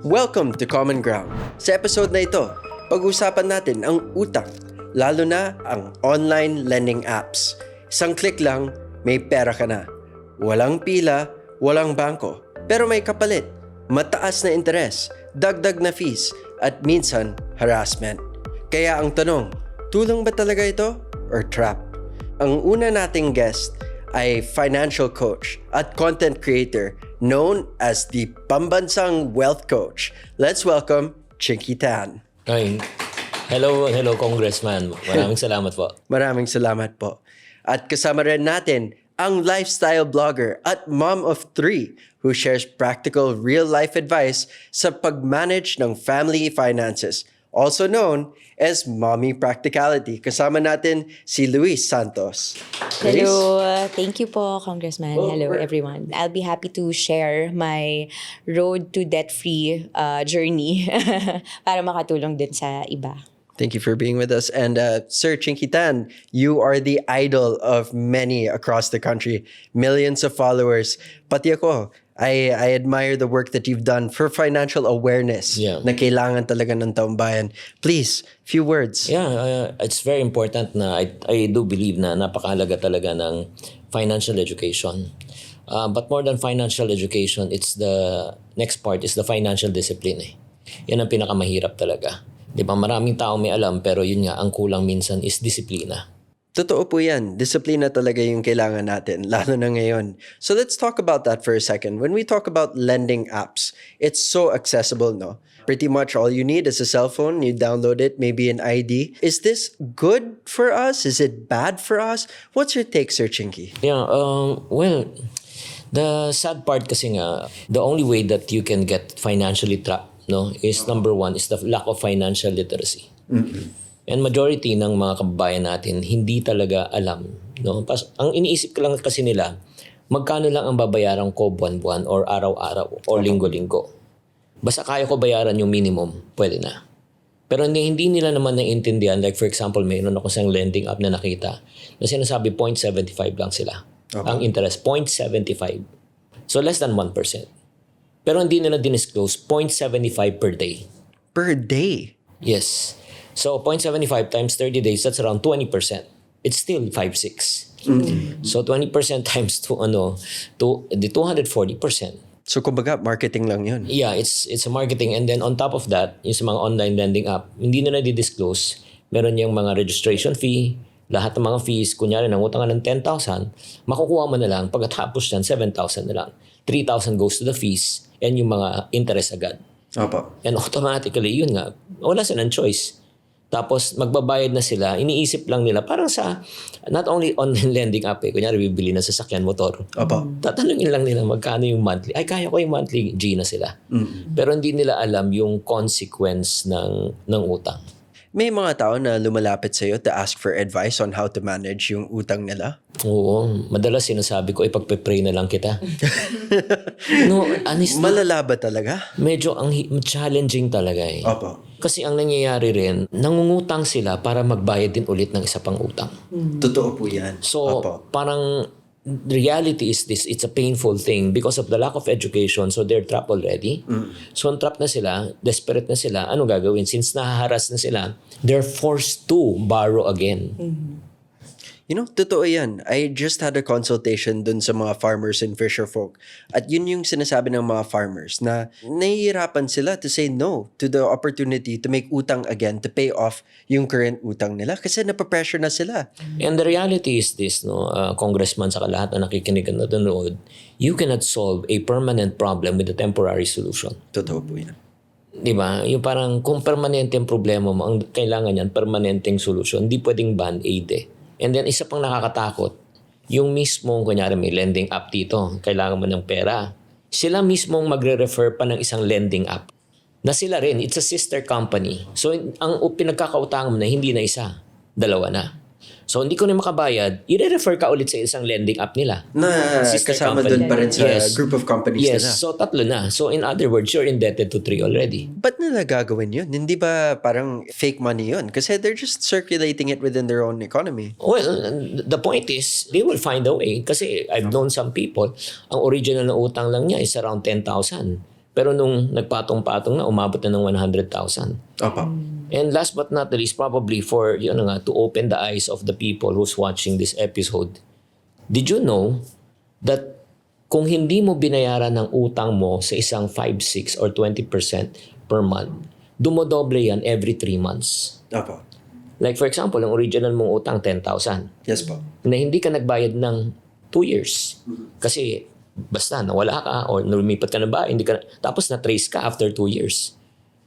Welcome to Common Ground. Sa episode na ito, pag-usapan natin ang utang, lalo na ang online lending apps. Isang click lang, may pera ka na. Walang pila, walang bangko, pero may kapalit. Mataas na interes, dagdag na fees, at minsan harassment. Kaya ang tanong, tulong ba talaga ito or trap? Ang una nating guest ay financial coach at content creator known as the Pambansang Wealth Coach. Let's welcome Chinky Tan. Hi. Hello, Congressman. Maraming salamat po. Maraming salamat po. At kasama rin natin ang lifestyle blogger at mom of 3 who shares practical real-life advice sa pag-manage ng family finances, also known as Mommy Practicality. Kasama natin si Luis Santos. Hello. Thank you po, Congressman. Hello, everyone. I'll be happy to share my road to debt-free journey para makatulong din sa iba. Thank you for being with us. And Sir Chinky Tan, you are the idol of many across the country. Millions of followers. Pati ako, I admire the work that you've done for financial awareness na kailangan talaga ng taong bayan. Please, few words. Yeah, it's very important na I do believe na napakahalaga talaga ng financial education. But more than financial education, it's the next part is the financial discipline. Yan ang pinakamahirap talaga. Di ba, maraming tao may alam pero yun nga, ang kulang minsan is disiplina. Totoo po yan. Disiplina talaga yung kailangan natin, lalo na ngayon. So let's talk about that for a second. When we talk about lending apps, it's so accessible, no? Pretty much all you need is a cell phone. You download it, maybe an ID. Is this good for us? Is it bad for us? What's your take, Sir Chinky? Yeah, well, the sad part kasi nga, the only way that you can get financially trapped, no, is number one, is the lack of financial literacy. Mm-hmm. And majority ng mga kababayan natin hindi talaga alam, no? Ang iniisip ko lang kasi nila, magkano lang ang babayaran ko buwan-buwan or araw-araw or linggo-linggo. Basta kaya ko bayaran yung minimum, pwede na. Pero hindi nila naman naiintindihan. Like for example, mayroon ako sa lending app na nakita na sinasabi 0.75 lang sila. Okay. Ang interest, 0.75. So less than 1%. Pero hindi nila dinisclose 0.75 per day. Per day? Yes. So 0.75 times 30 days, that's around 20%. It's still 5.6. Mm-hmm. So 20% times to the 240%. So kumbaga marketing lang 'yun. Yeah, it's a marketing, and then on top of that, yung sa mga online lending app, hindi na di-disclose. Meron yung mga registration fee, lahat ng mga fees, kunyari nangutangan ng 10,000, makukuha mo na lang pagkatapos yan 7,000 na lang. 3,000 goes to the fees and yung mga interest agad. Opo. And automatically, yun nga, wala silang choice. Tapos magbabayad na sila, iniisip lang nila, parang sa, not only online lending app, kunyari bibili ng sasakyan, motor. Opo. Tatanungin lang nila magkano yung monthly. Ay, kaya ko yung monthly, G na sila. Mm-hmm. Pero hindi nila alam yung consequence ng utang. May mga tao na lumalapit sa'yo to ask for advice on how to manage yung utang nila? Oo. Madalas sinasabi ko, ipagpe-pray na lang kita. No, honestly. Malala ba talaga? Medyo challenging talaga eh. Opo. Kasi ang nangyayari rin, nangungutang sila para magbayad din ulit ng isa pang utang. Totoo po yan. So, Opo. parang reality is this, it's a painful thing because of the lack of education, so they're trapped already. So, trapped na sila, desperate na sila, ano gagawin? Since nahaharas na sila, they're forced to borrow again. You know, totoo yan. I just had a consultation dun sa mga farmers and fisherfolk. At yun yung sinasabi ng mga farmers na nahihirapan sila to say no to the opportunity to make utang again, to pay off yung current utang nila kasi napapressure na sila. And the reality is this, no, Congressman, saka lahat na nakikinig at nanonood, you cannot solve a permanent problem with a temporary solution. Totoo po yan. Di ba? Yung parang kung permanente ang problema mo, ang kailangan yan, permanenteng solution. Hindi pwedeng band-aid eh. And then, isa pang nakakatakot, yung mismong, kunyari may lending app dito, kailangan mo ng pera. Sila mismong magre-refer pa ng isang lending app. Na sila rin, it's a sister company. So, ang pinagkakautangan mo na hindi na isa, dalawa na. So, hindi ko na makabayad, i-refer ka ulit sa isang lending app nila. Na Sister kasama company. dun pa rin sa group of companies Yes, nila. so tatlo na. So, in other words, you're indebted to 3 already. Ba't nila gagawin yun? Hindi ba parang fake money yun? Kasi they're just circulating it within their own economy. Well, the point is, they will find a way. Kasi I've known some people, ang original na utang lang niya is around 10,000. Pero nung nagpatong-patong na, umabot na ng 100,000. Opo. And last but not least, probably for, to open the eyes of the people who's watching this episode, did you know that kung hindi mo binayaran ng utang mo sa isang 5, 6, or 20% per month, dumodoble yan every 3 months. Opo. Like for example, ang original mong utang, 10,000. Yes po. Na hindi ka nagbayad ng 2 years. Kasi basta nawala ka or lumipat ka na ba, hindi ka, tapos na-trace ka after 2 years.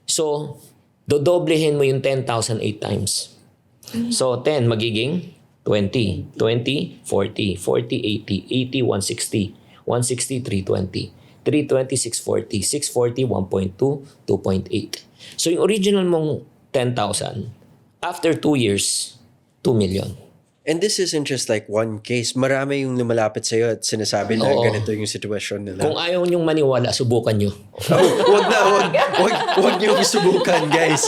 So, dodoblehin mo yung 10,000 8 times. So, 10 magiging 20. 20, 40. 40, 80. 80, 160. 160, 320. 320, 640. 640, 1.2, 2.8. So, yung original mong 10,000, after 2 years, 2 million. And this isn't just like one case. Marami yung lumalapit sa'yo at sinasabi na Oo. ganito yung sitwasyon nila. Kung ayaw niyong maniwala, subukan niyo. Wag niyo subukan, guys.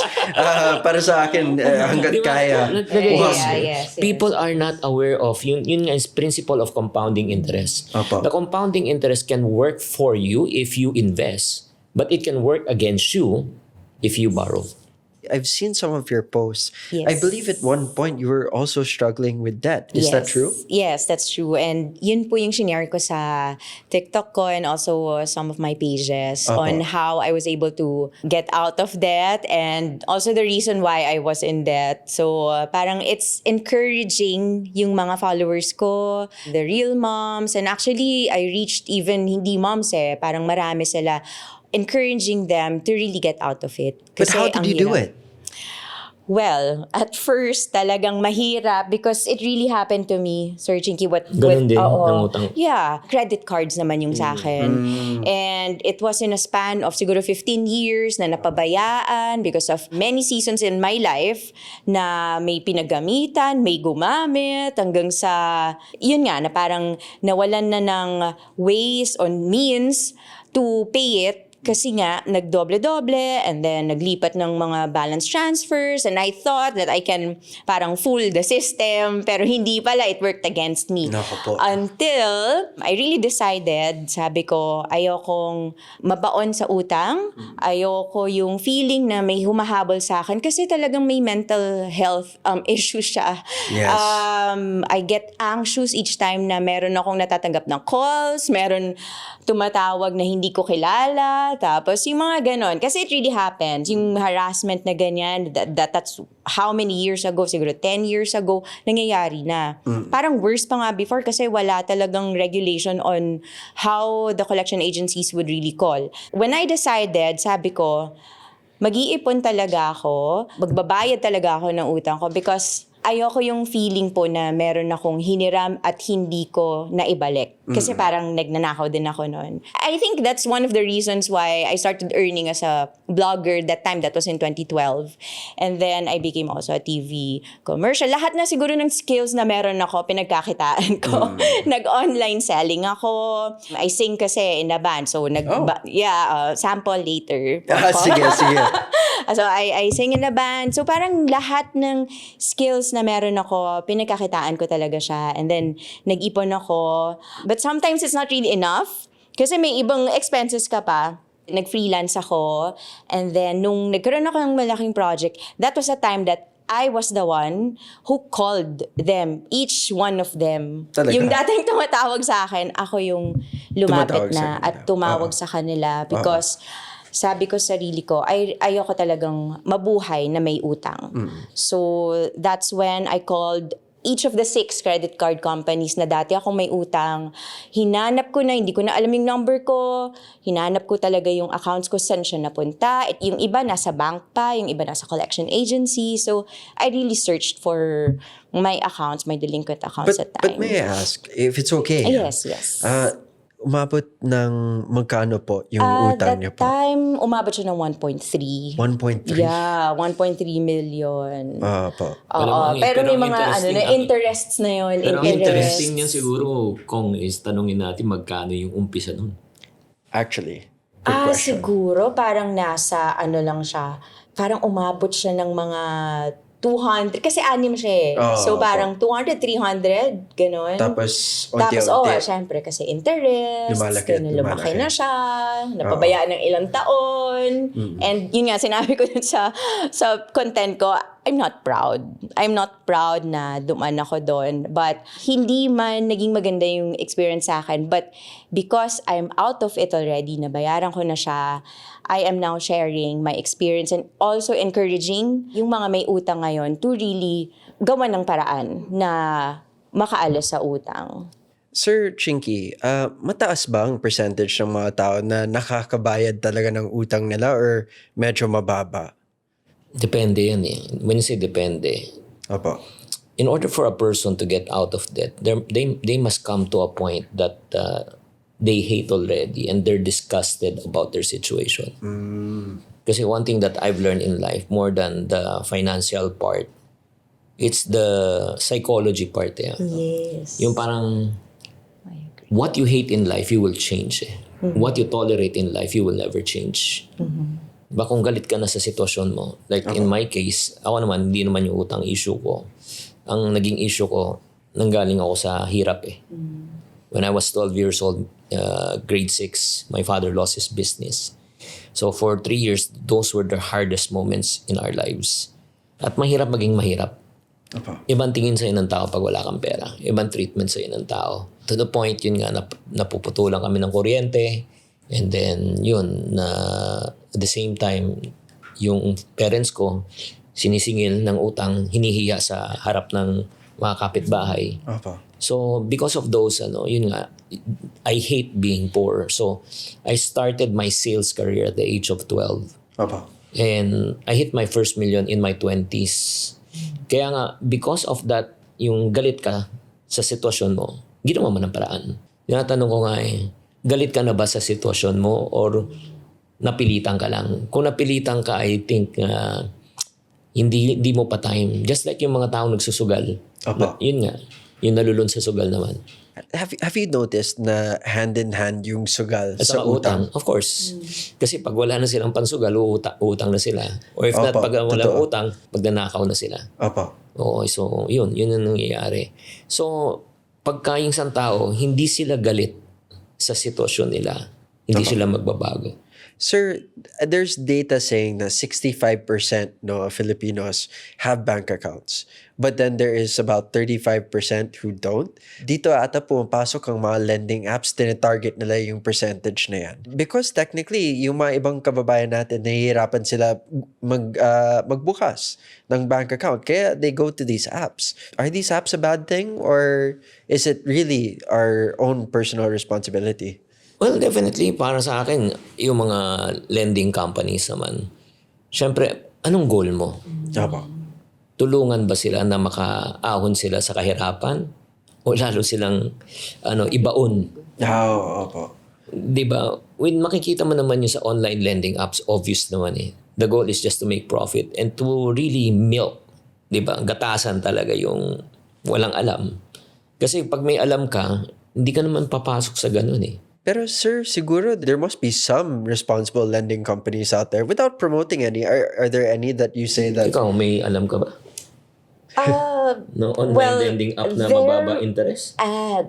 Para sa akin, hanggat kaya. Yes. People are not aware of yun nga is principle of compounding interest. Opo. The compounding interest can work for you if you invest, but it can work against you if you borrow. I've seen some of your posts. Yes. I believe at one point you were also struggling with debt. Is that true? Yes, that's true. And yun po yung shinare ko sa TikTok ko and also some of my pages on how I was able to get out of debt and also the reason why I was in debt. So parang it's encouraging yung mga followers ko, the real moms. And actually, I reached even hindi moms parang marami sila, encouraging them to really get out of it. But Kasi how did ang you do hirap. it? Well, at first, talagang mahirap because it really happened to me, Sir Chinky. Ganun din, nangutang. Yeah, credit cards naman yung sa akin. And it was in a span of siguro 15 years na napabayaan because of many seasons in my life na may pinagamitan, may gumamit, hanggang sa, yun nga, na parang nawalan na ng ways or means to pay it. Kasi nga, nagdoble-doble and then naglipat ng mga balance transfers and I thought that I can parang fool the system pero hindi pala, it worked against me. Naku po. Until I really decided, sabi ko, ayokong mabaon sa utang, ayoko yung feeling na may humahabol sa akin kasi talagang may mental health issues siya. Yes. I get anxious each time na meron akong natatanggap ng calls, meron tumatawag na hindi ko kilala, tapos yung mga ganon. Kasi it really happens. Yung harassment na ganyan, that's how many years ago, siguro 10 years ago, nangyayari na. Parang worse pa nga before kasi wala talagang regulation on how the collection agencies would really call. When I decided, sabi ko, mag-iipon talaga ako, magbabayad talaga ako ng utang ko because ayoko yung feeling po na meron akong hiniram at hindi ko naibalik. Kasi parang nagnanakaw din ako noon. I think that's one of the reasons why I started earning as a blogger that time. That was in 2012. And then I became also a TV commercial. Lahat na siguro ng skills na meron ako, pinagkakitaan ko. Nag-online selling ako. I sing kasi in a band. So, sample later. Sige. So, I sing in a band. So, parang lahat ng skills na meron ako, pinagkakitaan ko talaga siya. And then, nag-ipon ako. But sometimes it's not really enough. Kasi may ibang expenses ka pa. Nag-freelance ako. And then, nung nagkaroon ako ng malaking project, that was a time that I was the one who called them, each one of them. Talaga? Yung dating tumatawag sa akin, ako yung lumapit Tumatawag sa na kanila. at tumawag sa kanila because sabi ko sa sarili ko, ayoko talagang mabuhay na may utang. So, that's when I called each of the 6 credit card companies na dati akong may utang. Hinanap ko na, hindi ko na alam yung number ko. Hinanap ko talaga yung accounts ko, saan siya napunta. At yung iba nasa bank pa, yung iba nasa collection agency. So, I really searched for my accounts, my delinquent accounts at But time. may I ask, if it's okay? Yes. Umabot ng magkano po yung utang niyo That po? time, umabot siya ng 1.3. 1.3? Yeah, 1.3 million. Po. Oo, pero may mga interests na yun. Pero ang interesting niyan siguro kung is tanungin natin magkano yung umpisa nun. Actually, good question. Siguro parang nasa lang siya. Parang umabot siya ng mga 200, kasi anim siya eh. Oo, So opo. parang 200, 300, gano'n. Tapos, Tapos, unti-unti. syempre kasi interest, Lumalaki, ganun, lumaki lumalaki. na siya, napabayaan ng ilang taon. And yun nga, sinabi ko dun sa content ko, I'm not proud. I'm not proud na duman ako doon. But hindi man naging maganda yung experience sa akin. But because I'm out of it already, nabayaran ko na siya, I am now sharing my experience and also encouraging yung mga may utang ngayon to really gawan ng paraan na makaalis sa utang. Sir Chinky, mataas ba ang percentage ng mga tao na nakakabayad talaga ng utang nila or medyo mababa? Depende yan eh. When you say depende, Opo. in order for a person to get out of debt, they must come to a point that they hate already and they're disgusted about their situation. Kasi one thing that I've learned in life, more than the financial part, it's the psychology part. Eh. Yes. Yung parang, what you hate in life, you will change. Eh. What you tolerate in life, you will never change. Diba kung galit ka na sa sitwasyon mo, like in my case, ako naman, hindi naman yung utang issue ko. Ang naging issue ko, nanggaling ako sa hirap eh. When I was 12 years old, grade 6, my father lost his business. So for 3 years, those were the hardest moments in our lives. At mahirap maging mahirap. Opo. Ibang tingin sa'yo ng tao pag wala kang pera. Ibang treatment sa'yo ng tao. To the point, yun nga, napuputulan kami ng kuryente. And then, yun, na at the same time, yung parents ko, sinisingil ng utang, hinihiya sa harap ng mga kapitbahay. Opo. So, because of those, yun nga, I hate being poor. So, I started my sales career at the age of 12. Opo. And I hit my first million in my 20s. Kaya nga, because of that, yung galit ka sa sitwasyon mo, ginawa mo ng paraan. Tinatanong ko nga galit ka na ba sa sitwasyon mo or napilitan ka lang? Kung napilitan ka, I think hindi mo pa time. Just like yung mga tao nagsusugal. Opo. Yun nga, yung nalulun sa sugal naman. Have you noticed na hand in hand yung sugal At sa saka utang? Of course. Kasi pag wala na silang pansugal, utang na sila. Or if not, Opo, pag walang totoo. utang, magnanakaw na sila. Opo. Oo, so yun ang nangyayari. So, pagka yung isang tao, hindi sila galit sa sitwasyon nila, hindi sila magbabago. Sir, there's data saying that 65% of Filipinos have bank accounts. But then there is about 35% who don't. Dito ata pumapasok ang mga lending apps, tinatarget nila yung percentage na yan. Because technically, yung mga ibang kababayan natin, nahihirapan sila magbukas ng bank account. Kaya they go to these apps. Are these apps a bad thing? Or is it really our own personal responsibility? Well, definitely, para sa akin, yung mga lending companies naman, syempre, anong goal mo? Opo. Tulungan ba sila na makaahon sila sa kahirapan? O lalo silang ibaon? Opo. Diba? When makikita mo naman yung sa online lending apps, obvious naman eh. The goal is just to make profit and to really milk. Diba? Gatasan talaga yung walang alam. Kasi pag may alam ka, hindi ka naman papasok sa ganun eh. Pero sir, siguro there must be some responsible lending companies out there. Without promoting any, are there any that you say that... Ikaw, may alam ka ba? No, online well, lending app na there- mababa interest?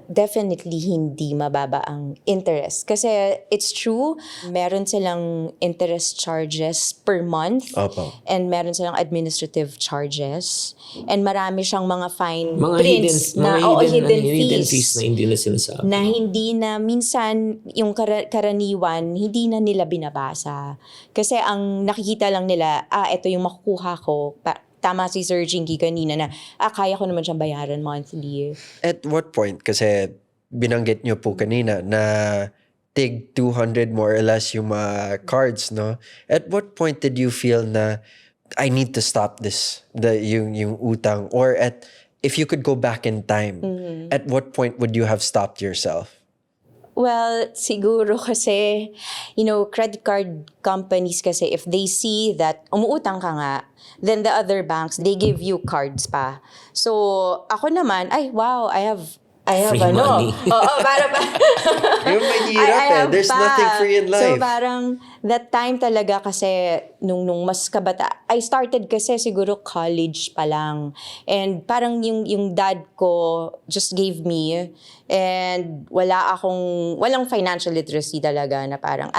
Definitely hindi mababa ang interest. Kasi it's true, meron silang interest charges per month. Opo. And meron silang administrative charges. And marami siyang mga fine Mga prints hidden fees na hindi na sinasabi. na hindi na minsan yung karaniwan hindi na nila binabasa. Kasi ang nakikita lang nila, ito yung makukuha ko. Tama si Sir Jinky kanina na, kaya ko naman siyang bayaran monthly. At what point, kasi binanggit nyo po kanina na tig 200 more or less yung mga cards, no? At what point did you feel na I need to stop this, yung utang? Or if you could go back in time, at what point would you have stopped yourself? Well, siguro kasi, credit card companies kasi, if they see that umuutang ka nga, then the other banks, they give you cards pa. So, ako naman, wow, I have Free money. Oo, para pa. Yung mahirap I have There's pa. nothing free in life. So, parang that time talaga kasi nung mas kabata, I started kasi siguro college pa lang. And parang yung dad ko just gave me, and walang financial literacy talaga na parang,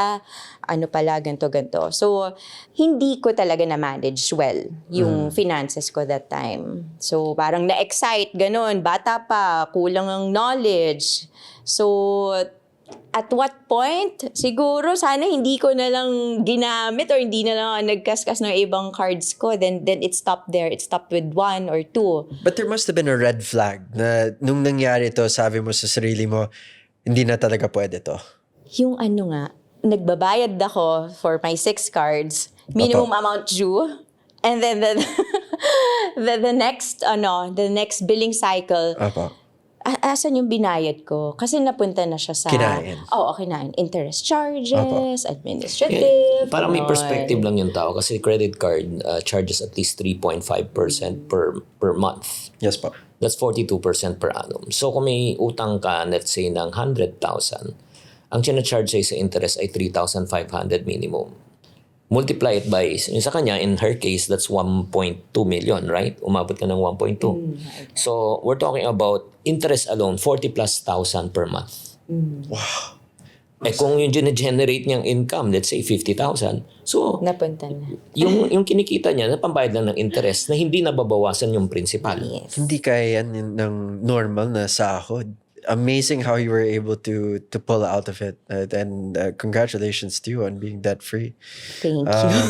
ano pala, ganto. So, hindi ko talaga na-manage well yung finances ko that time. So, parang na-excite, ganun. Bata pa, kulang ang knowledge. So, at what point, siguro sana hindi ko na lang ginamit or hindi na lang ako nagkaskas ng ibang cards ko. Then it stopped there. It stopped with 1 or 2. But there must have been a red flag na nung nangyari to, sabi mo sa sarili mo, hindi na talaga pwede to. Yung ano nga, nagbabayad ako for my 6 cards, minimum amount due, and then the next billing cycle, asan yung binayad ko? Kasi napunta na siya sa... Kinain. Oo, kinain. Interest charges, administrative. Parang may ganon. perspective lang yung tao kasi credit card charges at least 3.5% per month. Yes po. That's 42% per annum. So kung may utang ka, let's say, ng 100,000, ang charge sa'yo sa interest ay 3,500 minimum. Multiply it by, sa kanya, in her case, that's 1.2 million, right? Umabot ka ng 1.2. So, we're talking about interest alone, 40 plus thousand per month. Wow. Eh kung yung generate niyang income, let's say 50,000, so Napunta na. yung kinikita niya, napambayad lang ng interest na hindi nababawasan yung principal. Yes. Hindi kaya yan ng normal na sahod. Amazing how you were able to pull out of it. And congratulations to you on being debt-free. Thank you.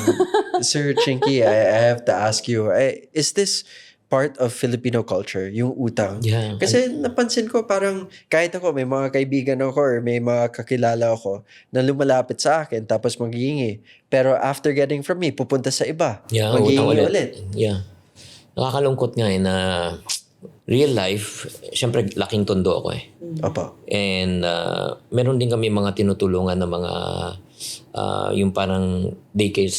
Sir Chinky, I have to ask you, is this part of Filipino culture, yung utang? Yeah. Kasi napansin ko parang kahit ako, may mga kaibigan ako or may mga kakilala ako na lumalapit sa akin tapos maghihingi. Pero after getting from me, pupunta sa iba. Yeah, maghihingi utang ulit. Yeah. Nakakalungkot nga na real life, syempre laking tondo ako eh. Opo. And meron din kami mga tinutulungan na mga yung parang daycare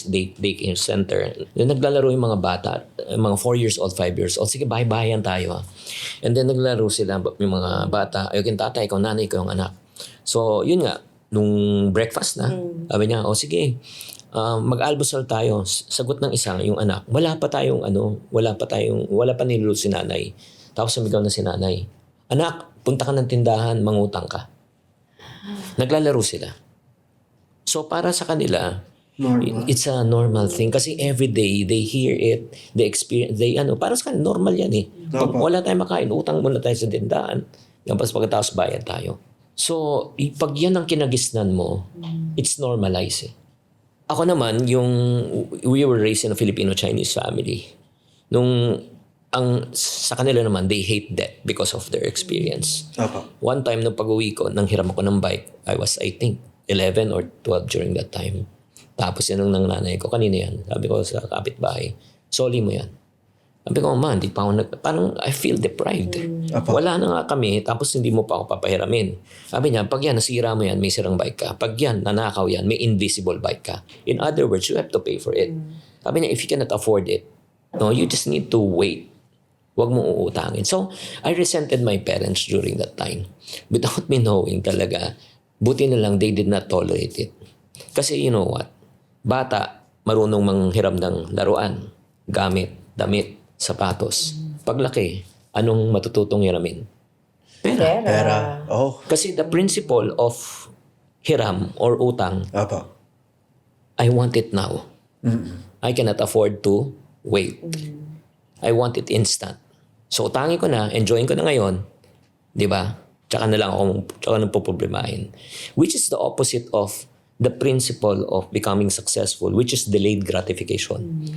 center. Naglalaro yung mga bata, mga 4 years old, 5 years old. Sige, bahay-bahayan tayo. And then naglalaro sila yung mga bata. Ayun, tatay, ikaw nanay, ikaw yung anak. So, yun nga, nung breakfast na, sabi niya, sige, mag-almusal tayo. Sagot ng isang, yung anak, wala pa niluluto si nanay. Tapos sumigaw na si nanay, anak, punta ka ng tindahan, mangutang ka. Naglalaro sila. So para sa kanila, it's a normal thing. Kasi every day, they hear it, they experience, para sa kanila, normal yan eh. Pag wala tayong makain, utang muna tayo sa tindahan. Tapos pagkatapos bayad tayo. So, pag yan ang kinagisnan mo, it's normalized eh. Ako naman, we were raised in a Filipino-Chinese family. Sa kanila naman, they hate debt because of their experience. One time, nung pag-uwi ko, nang hiram ako ng bike, I was, I think, 11 or 12 during that time. Tapos yan ang nanay ko, kanina yan. Sabi ko sa kapitbahay, soli mo yan. Sabi ko, man, di pa ako parang I feel deprived. Wala na nga kami, tapos hindi mo pa ako papahiramin. Sabi niya, pag yan, nasira mo yan, may sirang bike ka. Pag yan, nanakaw yan, may invisible bike ka. In other words, you have to pay for it. Sabi niya, if you cannot afford it, no, you just need to wait. Huwag mong uutangin. So, I resented my parents during that time. Without me knowing talaga, buti na lang they did not tolerate it. Kasi you know what? Bata, marunong manghiram ng laruan, gamit, damit, sapatos. Paglaki, anong matututong hiramin? Pera. Oh. Kasi the principle of hiram or utang, I want it now. I cannot afford to wait. I want it instant. So, utangin ko na, enjoyin ko na ngayon, di ba? Tsaka na lang poproblemahin. Which is the opposite of the principle of becoming successful, which is delayed gratification.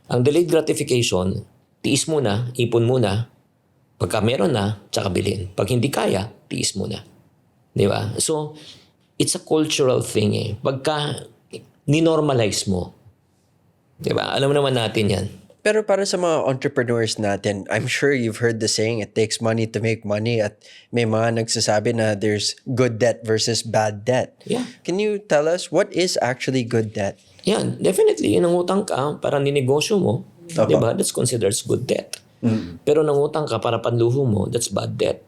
Ang delayed gratification, tiis muna, ipon muna, pagka meron na, tsaka bilhin. Pag hindi kaya, tiis muna. Di ba? So, it's a cultural thing eh. Pagka ninormalize mo, di ba? Alam naman natin yan. Pero para sa mga entrepreneurs natin, I'm sure you've heard the saying, it takes money to make money, at may mga nagsasabi na there's good debt versus bad debt. Yeah. Can you tell us what is actually good debt? Yan, definitely. Nangutang ka para ninegosyo mo, di ba? That's considered good debt. Pero nangutang ka para panluho mo, that's bad debt.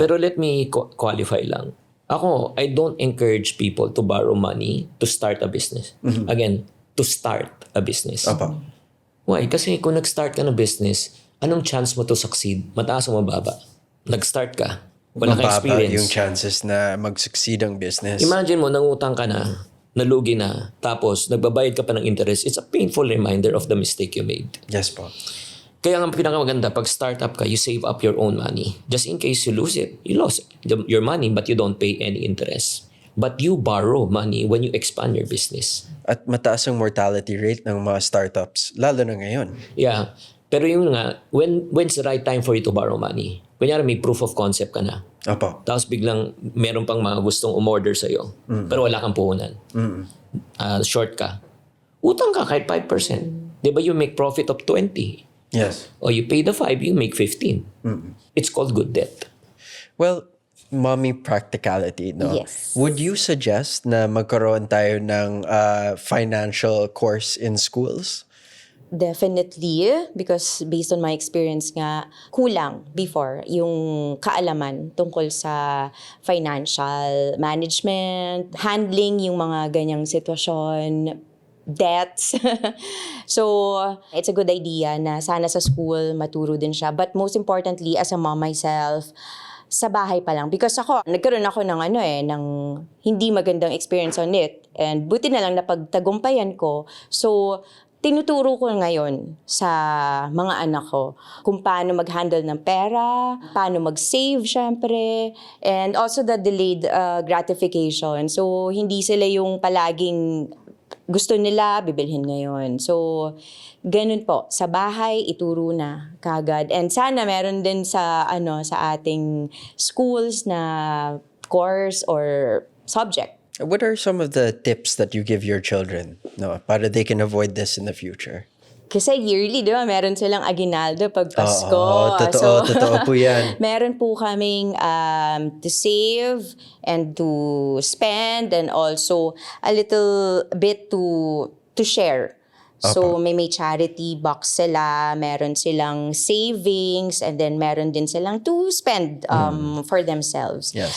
Pero let me qualify lang. Ako, I don't encourage people to borrow money to start a business. Again, to start a business. Opo. Why? Kasi kung nag-start ka ng business, anong chance mo to succeed? Mataas o mababa? Nag-start ka. Wala kang Mababa experience. yung chances na mag-succeed ang business. Imagine mo, nangutang ka na, nalugi na, tapos nagbabayad ka pa ng interest. It's a painful reminder of the mistake you made. Yes po. Kaya nga pinakamaganda, pag startup ka, you save up your own money. Just in case you lose it, you lost your money but you don't pay any interest. But you borrow money when you expand your business. At mataas ang mortality rate ng mga startups, lalo na ngayon. Yeah. Pero yung nga, when's the right time for you to borrow money? Kunyari may proof of concept ka na. Opo. Tapos biglang meron pang mga gustong umorder sa'yo. Pero wala kang puhunan. Short ka. Utang ka kahit 5%. Di ba you make profit of 20? Yes. Or you pay the 5, you make 15. It's called good debt. Well, mommy practicality, no? Yes. Would you suggest na magkaroon tayo ng financial course in schools? Definitely, because based on my experience nga, kulang before yung kaalaman tungkol sa financial management, handling yung mga ganyang sitwasyon, debts. So, it's a good idea na sana sa school maturo din siya. But most importantly, as a mom myself, sa bahay pa lang. Because ako, nagkaroon ako ng ng hindi magandang experience on it. And buti na lang napagtagumpayan ko. So, tinuturo ko ngayon sa mga anak ko kung paano mag-handle ng pera, paano mag-save syempre, and also the delayed gratification. So, hindi sila yung palaging gusto nila, bibilhin ngayon. So, ganun po. Sa bahay, ituro na kagad. And sana meron din sa, sa ating schools na course or subject. What are some of the tips that you give your children, no, para they can avoid this in the future? Kasi yearly, di ba, meron silang aginaldo pag Pasko. Oo, totoo po yan. Meron po kaming to save and to spend and also a little bit to share. So may charity box sila, meron silang savings, and then meron din silang to spend for themselves. Yes.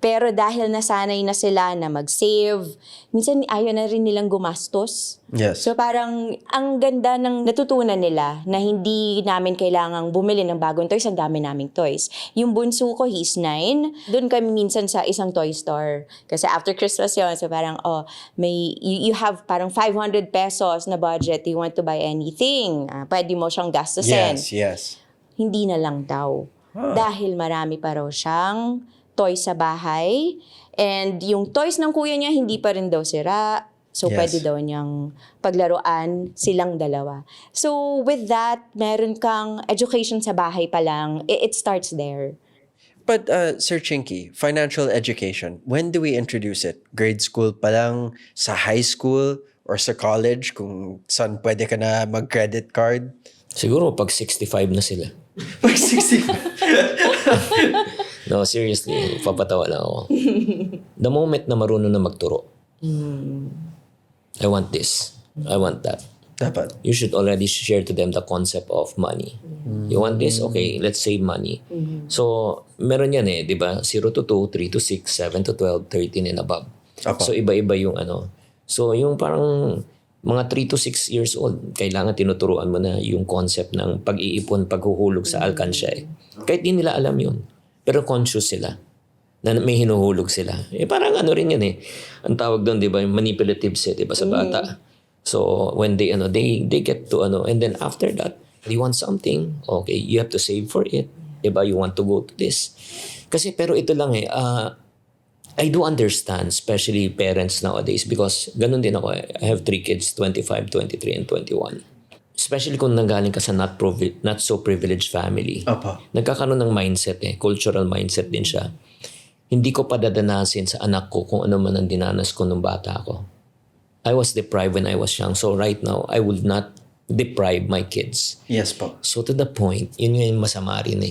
Pero dahil nasanay na sila na mag-save, minsan ayaw na rin nilang gumastos. Yes. So parang ang ganda ng natutunan nila na hindi namin kailangang bumili ng bagong toys, ang dami naming toys. Yung bunso ko, he's 9. Doon kami minsan sa isang toy store. Kasi after Christmas yun, so parang, you have parang 500 pesos na budget, you want to buy anything. Pwede mo siyang gastusin. Yes. Hindi na lang daw. Dahil marami pa raw siyang toys sa bahay. And yung toys ng kuya niya, hindi pa rin daw sira. So, Yes. pwede daw niyang paglaruan silang dalawa. So, with that, meron kang education sa bahay pa lang. It starts there. But Sir Chinky, financial education, when do we introduce it? Grade school pa lang, sa high school, or sa college, kung saan pwede ka na mag-credit card? Siguro pag 65 na sila. Pag 60. No, seriously, papatawa lang ako. The moment na marunong na magturo, I want this, I want that. Dapat. You should already share to them the concept of money. You want this? Okay, let's save money. So, meron yan di ba? 0 to 2, 3 to 6, 7 to 12, 13 and above. Apo. So, iba-iba yung So, yung parang mga 3 to 6 years old, kailangan tinuturuan mo na yung concept ng pag-iipon, paghuhulog sa alkansya. Kahit di nila alam yun. Pero conscious sila na may hinuhulog sila. Parang rin yan Ang tawag doon, di ba? Manipulatives di ba? Sa bata. So, when they get to and then after that, you want something, okay, you have to save for it. Di ba? You want to go to this. Kasi, pero ito lang I do understand, especially parents nowadays, because ganun din ako. I have 3 kids, 25, 23, and 21. Especially kung nanggaling ka sa not so privileged family. Opo. Nagkakaroon ng mindset cultural mindset din siya. Hindi ko padadanasin sa anak ko kung ano man ang dinanas ko nung bata ako. I was deprived when I was young. So right now, I would not deprive my kids. Yes po. So to the point, yun yung masama rin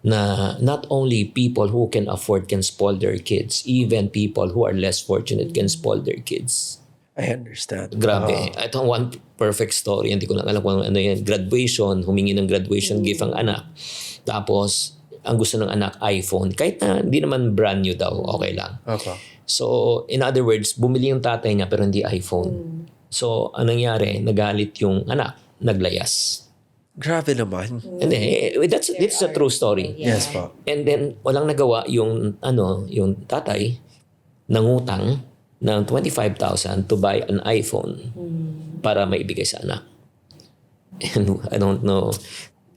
na not only people who can afford can spoil their kids, even people who are less fortunate can spoil their kids. I understand. Grabe. Ito one perfect story. Hindi ko lang alam kung ano yan. Graduation, humingi ng graduation gift ang anak. Tapos, ang gusto ng anak, iPhone. Kahit na hindi naman brand new daw, okay lang. Opo. So, in other words, bumili yung tatay niya pero hindi iPhone. So, anong nangyari? Nagalit yung anak, naglayas. Grabe naman. And that's a true story. Yes po. And then, walang nagawa yung tatay, nangutang ng 25,000 to buy an iPhone para maibigay sa anak. And I don't know,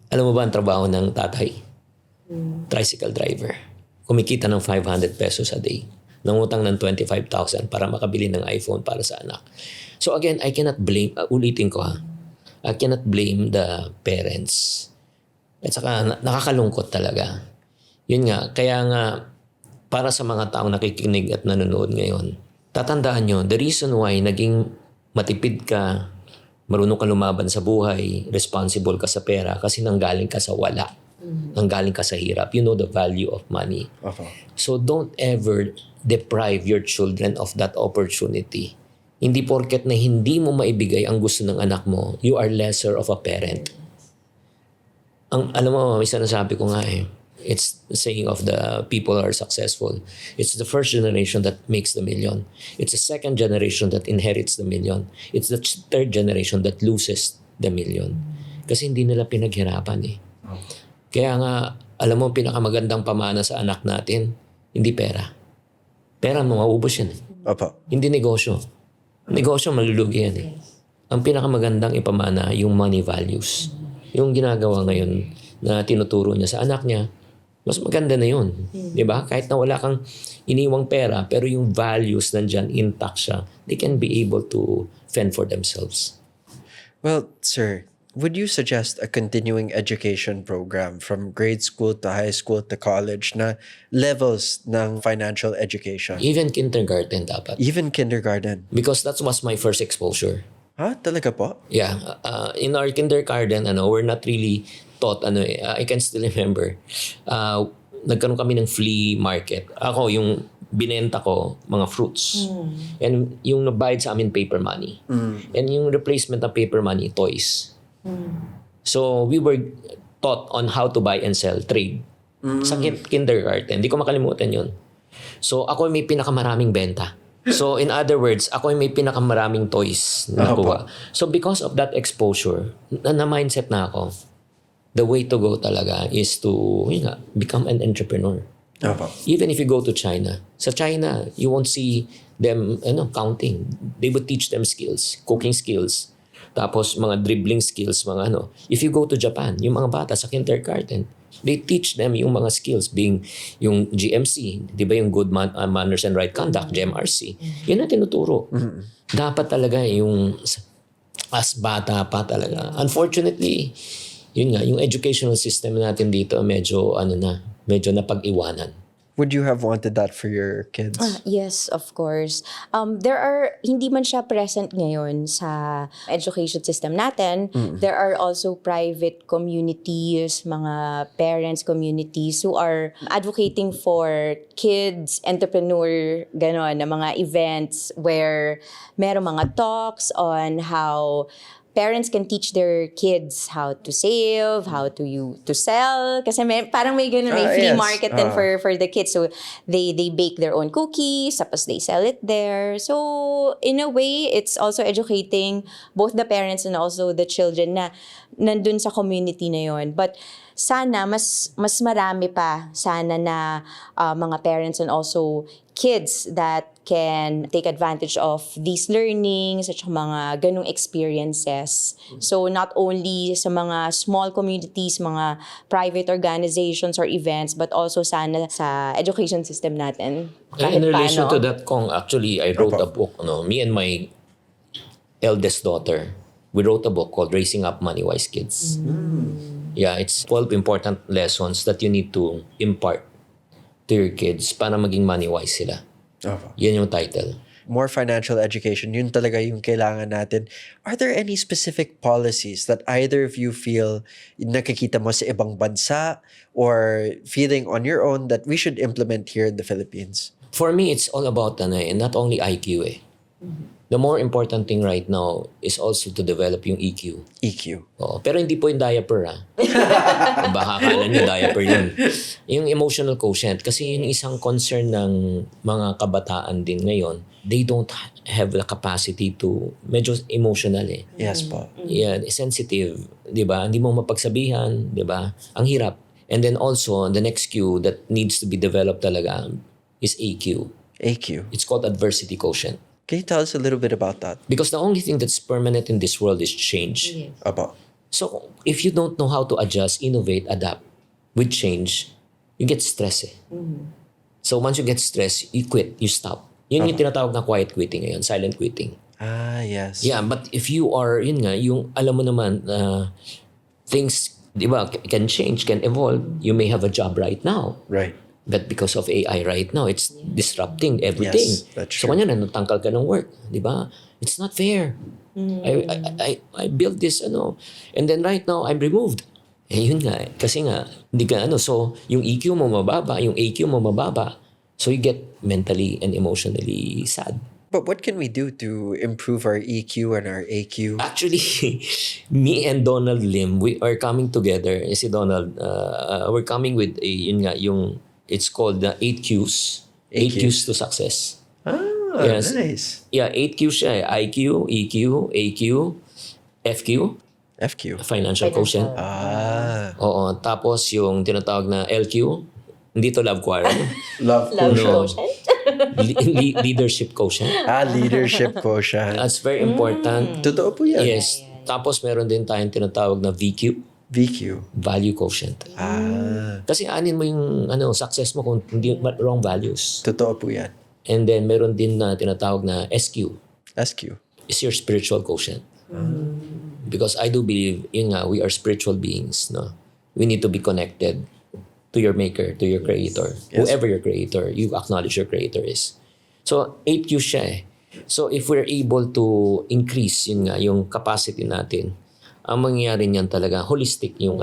alam mo ba ang trabaho ng tatay? Tricycle driver. Kumikita ng 500 pesos a day. Nangutang ng 25,000 para makabili ng iPhone para sa anak. So again, I cannot blame, ulitin ko I cannot blame the parents. At saka nakakalungkot talaga. Yun nga, kaya nga para sa mga taong nakikinig at nanonood ngayon, tatandaan nyo, the reason why naging matipid ka, marunong ka lumaban sa buhay, responsible ka sa pera, kasi nanggaling ka sa wala. Nanggaling ka sa hirap. You know the value of money. Opo. So don't ever deprive your children of that opportunity. Hindi porket na hindi mo maibigay ang gusto ng anak mo, you are lesser of a parent. Alam mo, may sinasabi ko nga it's the saying of the people who are successful. It's the first generation that makes the million. It's the second generation that inherits the million. It's the third generation that loses the million. Kasi hindi nila pinaghirapan Kaya nga, alam mo, pinakamagandang pamana sa anak natin, hindi pera. Pera, mauubos yan Opo. Hindi negosyo. Negosyo, malulugi yan Ang pinakamagandang ipamana, yung money values. Yung ginagawa ngayon na tinuturo niya sa anak niya, mas maganda na yun. Di ba? Kahit na wala kang iniwang pera, pero yung values nandyan, intact siya, they can be able to fend for themselves. Well, sir, would you suggest a continuing education program from grade school to high school to college na levels ng financial education? Even kindergarten dapat. Even kindergarten? Because that was my first exposure. Ha? Talaga po? Yeah. In our kindergarten, we're not really taught, I can still remember, nagkaroon kami ng flea market. Ako, yung binenta ko, mga fruits. And yung nabayad sa amin, paper money. And yung replacement ng paper money, toys. So, we were taught on how to buy and sell, trade. Sa kindergarten. Hindi ko makalimutan yun. So, ako may pinakamaraming benta. So, in other words, ako may pinakamaraming toys na nakuha. So, because of that exposure, na-mindset na ako, the way to go talaga is to become an entrepreneur. Opo. Even if you go to China. Sa China, you won't see them counting. They would teach them skills, cooking skills, tapos mga dribbling skills, mga If you go to Japan, yung mga bata sa kindergarten, they teach them yung mga skills being yung GMC, di ba yung good manners and right conduct, GMRC. Yun ang tinuturo. Dapat talaga yung as bata pa talaga. Unfortunately, yun nga, yung educational system natin dito medyo napag-iwanan. Would you have wanted that for your kids? Yes, of course. There are, hindi man siya present ngayon sa education system natin. There are also private communities, mga parents communities who are advocating for kids, entrepreneur, gano'n, na mga events where meron mga talks on how parents can teach their kids how to save, how to sell. Kasi parang may ganun, may flea yes. market din for the kids. So they bake their own cookies, tapos they sell it there. So in a way, it's also educating both the parents and also the children na nandun sa community na yon. But sana mas marami pa sana na mga parents and also kids that can take advantage of these learnings at mga ganung experiences. So not only sa mga small communities, mga private organizations or events, but also sana sa education system natin. In relation paano. to that, Kong, actually, I wrote a book. Me and my eldest daughter, we wrote a book called Raising Up Money-Wise Kids. Yeah, it's 12 important lessons that you need to impart to your kids para maging money-wise sila. Yan yung title. More financial education, yun talaga yung kailangan natin. Are there any specific policies that either of you feel nakikita mo sa ibang bansa or feeling on your own that we should implement here in the Philippines? For me, it's all about not only IQ The more important thing right now is also to develop yung EQ. EQ. Oo. Pero hindi po yung diaper Baka akala nyo diaper yun. Yung emotional quotient. Kasi yun yung isang concern ng mga kabataan din ngayon. They don't have the capacity to, medyo emotional Yes po. Yeah, sensitive. Diba? Hindi mo mapagsabihan. Diba? Ang hirap. And then also, the next Q that needs to be developed talaga is AQ. AQ. It's called adversity quotient. Can you tell us a little bit about that? Because the only thing that's permanent in this world is change. About. So, if you don't know how to adjust, innovate, adapt with change, you get stress So, once you get stressed, you quit, you stop. Yun yung tinatawag na quiet quitting ngayon, silent quitting. Ah, yes. Yeah, but if you are, yun nga, yung alam mo naman, things, di ba, can change, can evolve. You may have a job right now. Right. But because of AI right now, it's disrupting everything. Yes, that's So, true. kanya natangkal ka ng work, di ba? It's not fair. I built this, and then right now, I'm removed. Yun nga, kasi nga, hindi ka, so, yung EQ mo mababa, yung AQ mo mababa. So, you get mentally and emotionally sad. But what can we do to improve our EQ and our AQ? Actually, me and Donald Lim, we are coming together. Si Donald, we're coming with it's called the 8 Qs. 8 Qs to success. Ah, Yes. nice. Yeah, 8 Qs siya IQ, EQ, AQ, FQ, FQ. financial quotient. Ah. Oo, tapos yung tinatawag na LQ, hindi to love choir. Love No. Leadership quotient. Ah, leadership quotient. That's very important. Totoo po yan. Yes. Tapos meron din tayong tinatawag na VQ, VQ. value quotient. Ah, Kasi anin mo yung success mo kung hindi wrong values. totoo po yan. And then meron din na tinatawag na SQ, SQ. is your spiritual quotient. Because I do believe, we are spiritual beings, no? We need to be connected to your maker, to your creator. Yes. Whoever your creator, you acknowledge your creator is. So, 8Q siya So, if we're able to increase yung capacity natin, ang mangyayari niyan talaga, holistic yung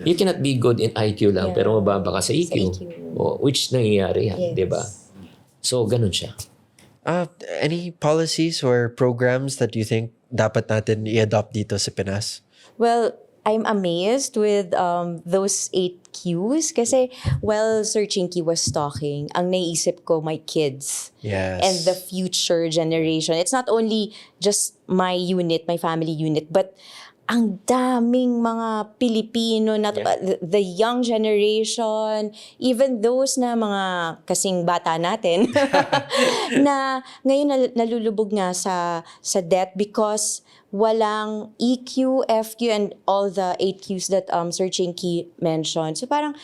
You cannot be good in IQ lang, pero mababa ka sa EQ. Which nangyayari yan, di ba? So, ganun siya. Any policies or programs that you think dapat natin i-adopt dito sa Pinas? Well, I'm amazed with those 8 Qs kasi while Sir Chinky was talking, ang naisip ko, my kids. Yes. And the future generation. It's not only just my unit, my family unit, but ang daming mga Pilipino na the young generation, even those na mga kasing bata natin na ngayon nalulubog nga sa debt because walang EQ, FQ, and all the 8 Qs that Sir Chinky mentioned. So parang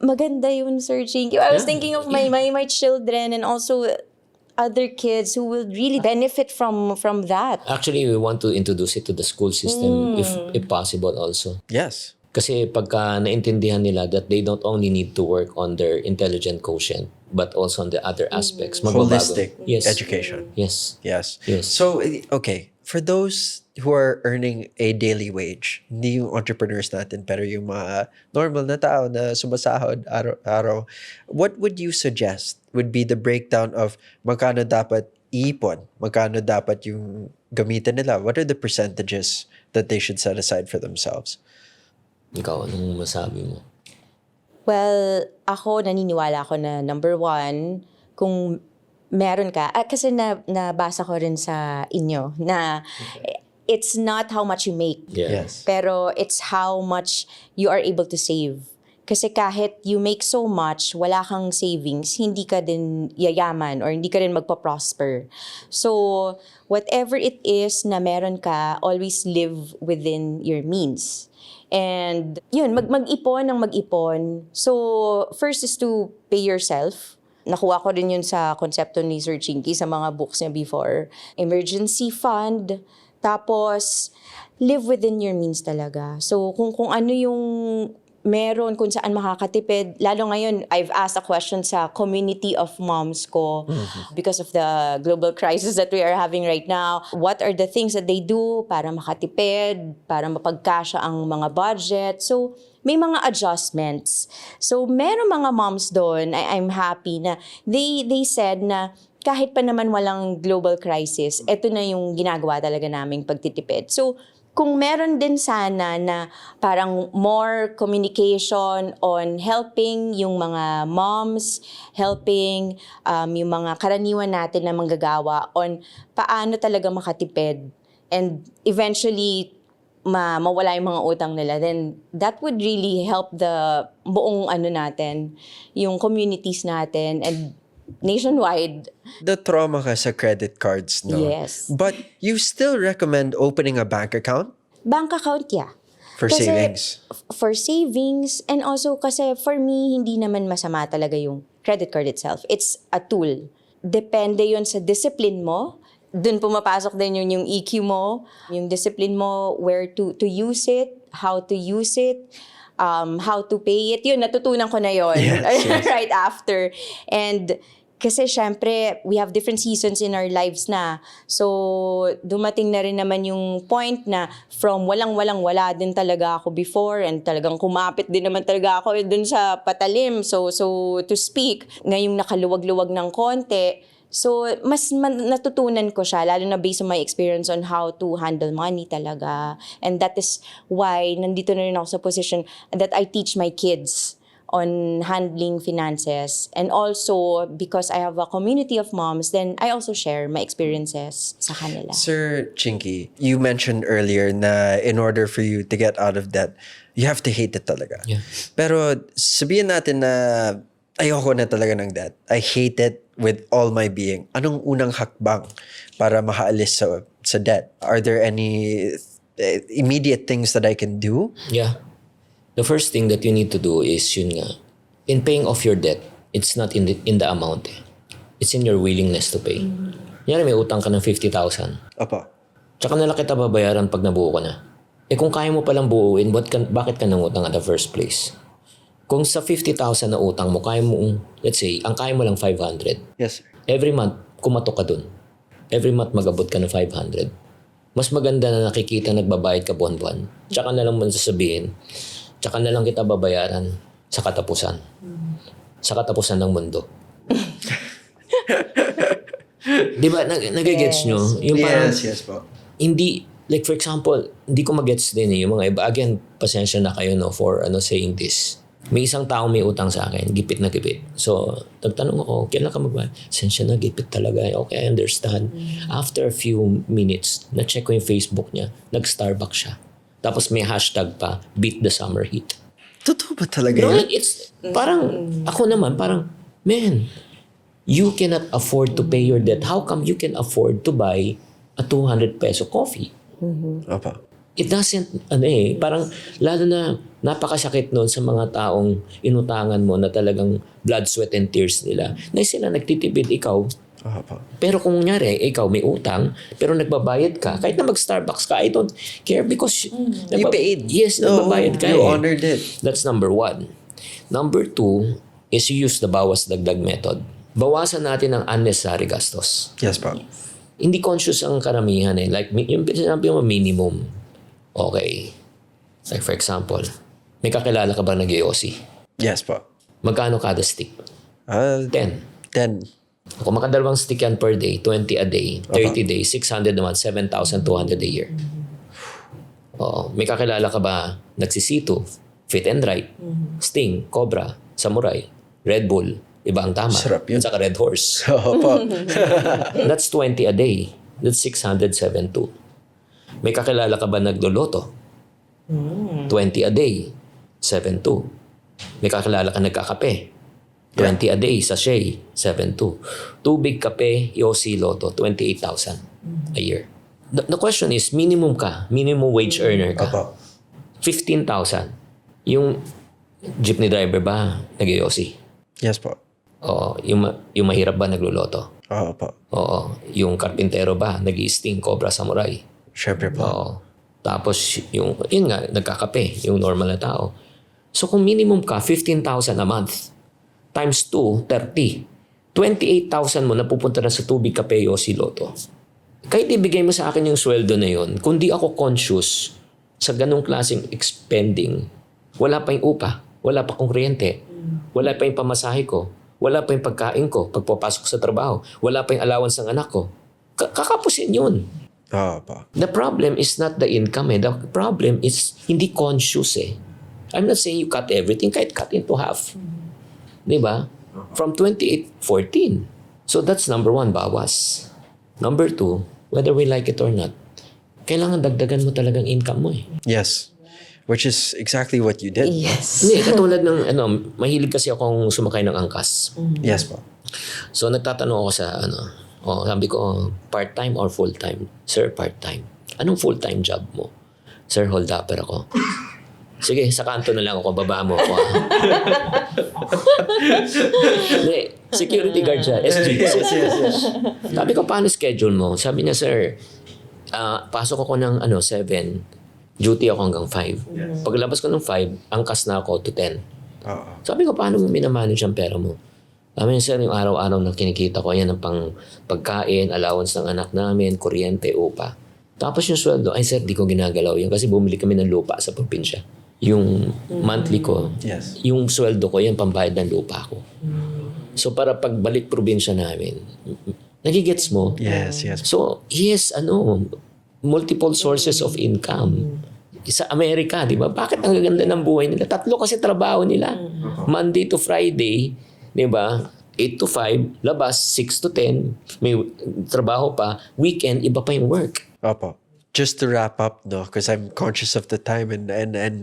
maganda yun, Sir Chinky. I was thinking of my children and also other kids who will really benefit from that. Actually, we want to introduce it to the school system if possible also. Yes. Kasi pagka naintindihan nila that they don't only need to work on their intelligent quotient but also on the other aspects. Magbabago. Holistic Yes. education. Yes. Yes. Yes. So, okay. For those who are earning a daily wage, hindi yung entrepreneurs natin, pero yung mga normal na tao na sumasahod araw-araw, what would you suggest would be the breakdown of magkano dapat iipon, magkano dapat yung gamitin nila? What are the percentages that they should set aside for themselves? Ikaw, anong masabi mo? Well, ako naniniwala ako na number one, kung meron ka, kasi nabasa ko rin sa inyo na it's not how much you make, Yeah. Yes. pero it's how much you are able to save. Kasi kahit you make so much, wala kang savings, hindi ka din yayaman or hindi ka rin magpa-prosper. So, whatever it is na meron ka, always live within your means. And yun, mag-ipon ng mag-ipon. So, first is to pay yourself. Nakuha ko rin yun sa konsepto ni Sir Chinky sa mga books niya before. Emergency fund. Tapos, live within your means talaga. So, kung ano yung meron, kung saan makakatipid. Lalo ngayon, I've asked a question sa community of moms ko because of the global crisis that we are having right now. What are the things that they do para makatipid, para mapagkasya ang mga budget? So, may mga adjustments. So, meron mga moms doon, I'm happy na they said na kahit pa naman walang global crisis, ito na yung ginagawa talaga naming pagtitipid. So, kung meron din sana na parang more communication on helping yung mga moms, helping yung mga karaniwan natin na manggagawa on paano talaga makatipid and eventually mawala yung mga utang nila, then that would really help the buong natin, yung communities natin and nationwide. The trauma ka sa credit cards, no? Yes. But you still recommend opening a bank account Bank account, yeah. for Kasi savings? For savings, and also kasi for me, hindi naman masama talaga yung credit card itself. It's a tool. Depende yun sa discipline mo. Doon pumapasok din yung EQ mo, yung discipline mo, where to use it, how to use it, how to pay it. Yun, natutunan ko na yun right after. And kasi syempre, we have different seasons in our lives na. So, dumating na rin naman yung point na from wala din talaga ako before and talagang kumapit din naman talaga ako dun sa patalim. So to speak, ngayong nakaluwag-luwag ng konti, so, mas natutunan ko siya, lalo na based on my experience on how to handle money talaga. And that is why nandito na rin ako sa position that I teach my kids on handling finances. And also, because I have a community of moms, then I also share my experiences sa kanila. Sir Chinky, you mentioned earlier na in order for you to get out of debt, you have to hate it talaga. Yeah. Pero sabihin natin na ayoko na talaga ng debt. I hate it with all my being. Anong unang hakbang para makaalis sa debt? Are there any immediate things that I can do? Yeah. The first thing that you need to do is yun nga, in paying off your debt, it's not in the amount. It's in your willingness to pay. Yan, may utang ka ng 50,000. Opo. Tsaka nala kita babayaran pag nabuo ka na. Kung kaya mo palang buuin, bakit ka nangutang at the first place? Kung sa 50,000 na utang mo, kaya mo, let's say, ang kaya mo lang 500. Yes, sir. Every month, kumatok ka dun. Every month, magabot ka ng 500. Mas maganda na nakikita nagbabayad ka buwan-buwan. Tsaka na lang mo sasabihin, tsaka na lang kita babayaran sa katapusan. Sa katapusan ng mundo. Di ba? Nagigets nyo? Yung parang, Yes po. hindi, like for example, hindi ko magets din yung mga iba. Again, pasensya na kayo for saying this. May isang tao may utang sa akin, gipit na gipit. So, nagtanong ako, kailan ka magbayad? Pasensya na, gipit talaga. Okay, I understand. After a few minutes, na-check ko yung Facebook niya, nag-Starbucks siya. Tapos may hashtag pa, beat the summer heat. Totoo ba talaga No, yun? it's parang, ako naman, parang, man, you cannot afford to pay your debt. How come you can afford to buy a 200 peso coffee? Opo. It doesn't, parang, lalo na napakasakit nun sa mga taong inutangan mo na talagang blood, sweat, and tears nila. Na sila nagtitipid, ikaw. Opo. Pero kung kunyari, ikaw may utang, pero nagbabayad ka, kahit na mag-Starbucks ka, I don't care because You paid. Yes, nagbabayad ka. You honored it. That's number one. Number two is you use the bawas dagdag method. Bawasan natin ang unnecessary gastos. Yes po. Hindi conscious ang karamihan Like, yung sinabi mo minimum. Okay. Like for example, may kakilala ka ba nag-iossi? Yes po. Magkano kada stick? 10. 10. Kung makadalawang stick yan per day, 20 a day, 30 days, 600 naman, 7,200 a year. Oo. May kakilala ka ba nagsisito, Fit and Right, Sting, Cobra, Samurai, Red Bull, iba ang tama. Sarap yun. Saka Red Horse. Opo. That's 20 a day. That's 607.2. May kakilala ka ba nagloloto? 20 a day, 7.2. May kakilala ka nagkakape? 20 a day, sachet, 7.2. Tubig, kape, Yossi, Lotto, 28,000 a year. The question is, minimum wage earner ka. Opo. 15,000. Yung jeepney driver ba, nag-Yossi? Yes po. Oo. Yung mahirap ba, nagluluto? Opo. Oo. Yung karpintero ba, nag-Sting, Cobra, Samurai? Syempre po. Oo. Tapos, yun nga, nagkakape, yung normal na tao. So, kung minimum ka, 15,000 a month, times 2, 30. 28,000 mo napupunta na sa tubig, kape, Yossi, Lotto. Kahit ibigay mo sa akin yung sweldo na yun, kung di ako conscious sa ganong klaseng expending, wala pa yung upa, wala pa kuryente, wala pa yung pamasahe ko, Wala pa yung pagkain ko pagpapasok sa trabaho. Wala pa yung allowance ng anak ko. Kakapusin yun. Opo. The problem is not the income eh. The problem is hindi conscious eh. I'm not saying you cut everything, kahit cut into half. Di ba? From 28, 14. So that's number 1, bawas. Number 2, whether we like it or not, kailangan dagdagan mo talagang income mo eh. Yes. Which is exactly what you did. Yes. Hindi, katulad ng, mahilig kasi akong sumakay ng angkas. Yes po. So nagtatanong ako sa, sabi ko, part-time or full-time? Sir, part-time. Anong full-time job mo? Sir, hold upper ako. Sige, sa kanto na lang ako, baba mo ako. Hindi, security guard siya, SG. Yes. Sabi ko, paano schedule mo? Sabi niya, sir, pasok ako ng 7, duty ako hanggang 5. Paglabas ko ng 5, angkas na ako to 10. Sabi ko, paano mo minamanage ang pera mo? Sabi niya, sir, yung araw-araw na kinikita ko, yan ang pang pagkain, allowance ng anak namin, kuryente, upa. Tapos yung sweldo, ay sir, di ko ginagalaw yun kasi bumili kami ng lupa sa probinsya. Yung monthly ko, Yes. yung sweldo ko, yan pambayad ng lupa ko. So para pagbalik probinsya namin, nagigets mo? Yes. So, yes, multiple sources of income. Sa Amerika, di ba? Bakit ang gaganda ng buhay nila? 3 kasi trabaho nila. Monday to Friday, di ba? 8 to 5, labas, 6 to 10, may trabaho pa. Weekend, iba pa yung work. Opo. Just to wrap up, no, because I'm conscious of the time and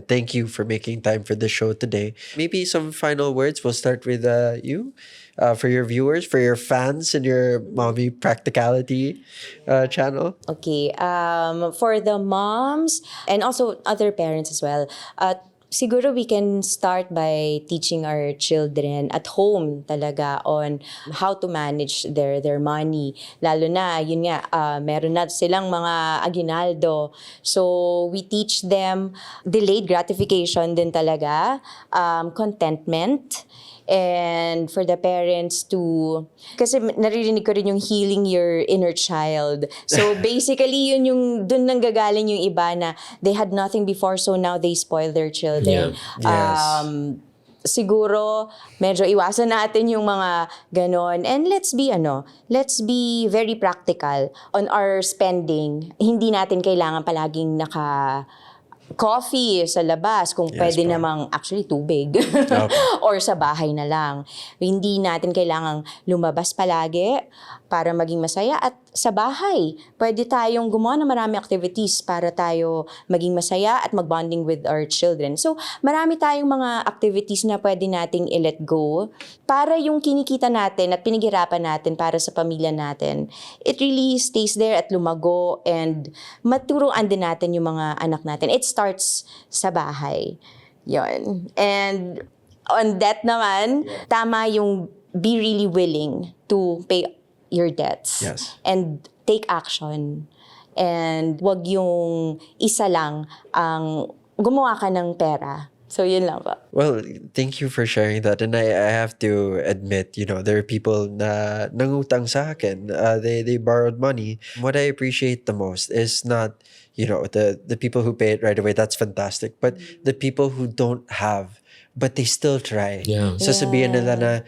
thank you for making time for the show today. Maybe some final words. We'll start with you. For your viewers, for your fans and your Mommy Practicality channel. Okay. For the moms and also other parents as well, siguro we can start by teaching our children at home talaga on how to manage their money. Lalo na, yun nga, meron na silang mga aguinaldo. So, we teach them delayed gratification din talaga, contentment, and for the parents to, kasi naririnig ko rin yung healing your inner child. So basically, yun yung, dun nang gagaling yung iba na they had nothing before so now they spoil their children. Yes. Siguro, medyo iwasan natin yung mga ganon. And let's be very practical on our spending. Hindi natin kailangan palaging coffee sa labas kung pwede namang actually tubig or sa bahay na lang. Hindi natin kailangang lumabas palagi para maging masaya at sa bahay. Pwede tayong gumawa ng marami activities para tayo maging masaya at mag-bonding with our children. So, marami tayong mga activities na pwede nating i-let go para yung kinikita natin at pinaghirapan natin para sa pamilya natin, it really stays there at lumago and maturuan din natin yung mga anak natin. It starts sa bahay. Yon. And on that naman, tama yung be really willing to pay your debts. Yes. And take action. And wag yung isa lang ang gumawa ka ng pera. So, yun lang pa. Well, thank you for sharing that. And I have to admit, there are people na nangutang sa akin. They borrowed money. What I appreciate the most is not, the people who pay it right away. That's fantastic. But the people who don't have, but they still try. Yeah. Sasabihin nila na,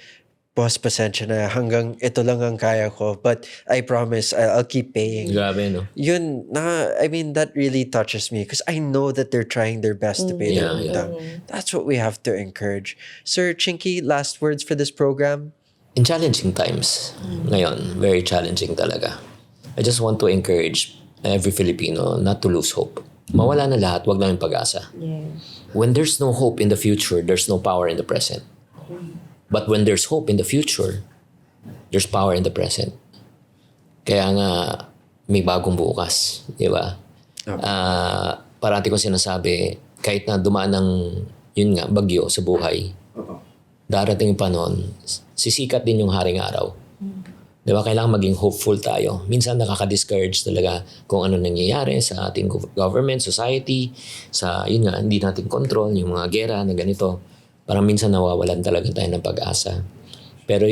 boss, pasensya na, hanggang ito lang ang kaya ko. But I promise, I'll keep paying. Grabe, no? That really touches me because I know that they're trying their best to pay their utang. That's what we have to encourage. Sir Chinky, last words for this program? In challenging times, ngayon, very challenging talaga. I just want to encourage every Filipino not to lose hope. Mawala na lahat, wag lang yung pag-asa. Yeah. When there's no hope in the future, there's no power in the present. But when there's hope in the future, there's power in the present. Kaya nga, may bagong bukas. Di ba? Parati ko sinasabi, kahit na dumaan ng, bagyo sa buhay, darating yung panahon, sisikat din yung haring araw. Di ba? Kailangan maging hopeful tayo. Minsan nakaka-discourage talaga kung ano nangyayari sa ating government, society, sa, hindi natin control, yung mga gera na ganito. Parang minsan nawawalan talaga tayo ng pag-asa. Pero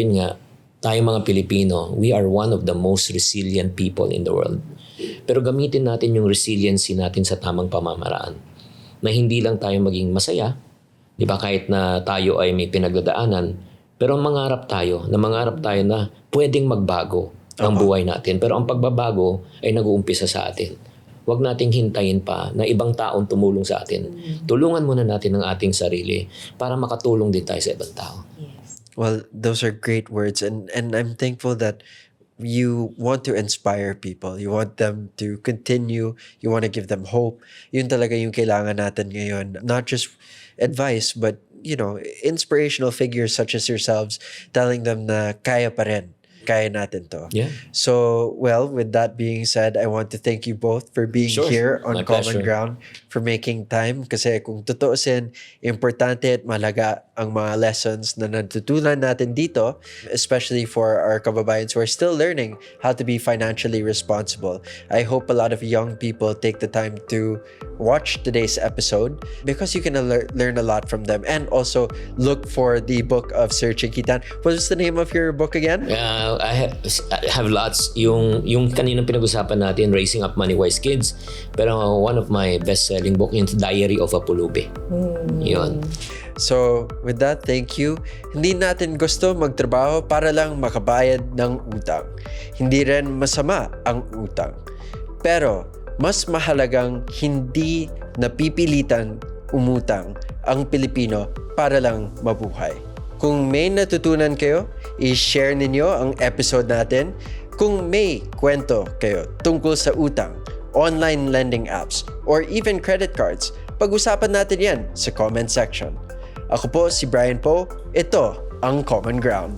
tayo mga Pilipino, we are one of the most resilient people in the world. Pero gamitin natin yung resiliency natin sa tamang pamamaraan. Na hindi lang tayo maging masaya, di ba, kahit na tayo ay may pinagdadaanan, Pero mangarap tayo na pwedeng magbago ang buhay natin. Pero ang pagbabago ay nag-uumpisa sa atin. Huwag nating hintayin pa na ibang taong tumulong sa atin. Tulungan muna natin ang ating sarili para makatulong din tayo sa ibang tao. Well, those are great words, and I'm thankful that you want to inspire people. You want them to continue. You want to give them hope. Yun talaga yung kailangan natin ngayon. Not just advice, but inspirational figures such as yourselves telling them na kaya pa rin. Kaya natin to. Yeah. So, well, with that being said, I want to thank you both for being Sure. here on My Common pleasure. Ground, for making time. Kasi kung tutuusin, importante at malaga ang mga lessons na natutunan natin dito, especially for our kababayans who are still learning how to be financially responsible. I hope a lot of young people take the time to watch today's episode because you can learn a lot from them, and also look for the book of Sir Chiquitan. What was the name of your book again? I have lots. Yung kaninang pinag-usapan natin, Raising Up Money-Wise Kids. Pero one of my best-selling book, yung Diary of a Pulubi. Yun. So, with that, thank you. Hindi natin gusto magtrabaho para lang makabayad ng utang. Hindi rin masama ang utang. Pero, mas mahalagang hindi napipilitan umutang ang Pilipino para lang mabuhay. Kung may natutunan kayo, i-share ninyo ang episode natin. Kung may kwento kayo tungkol sa utang, online lending apps, or even credit cards, pag-usapan natin yan sa comment section. Ako po si Brian Poe. Ito ang Common Ground.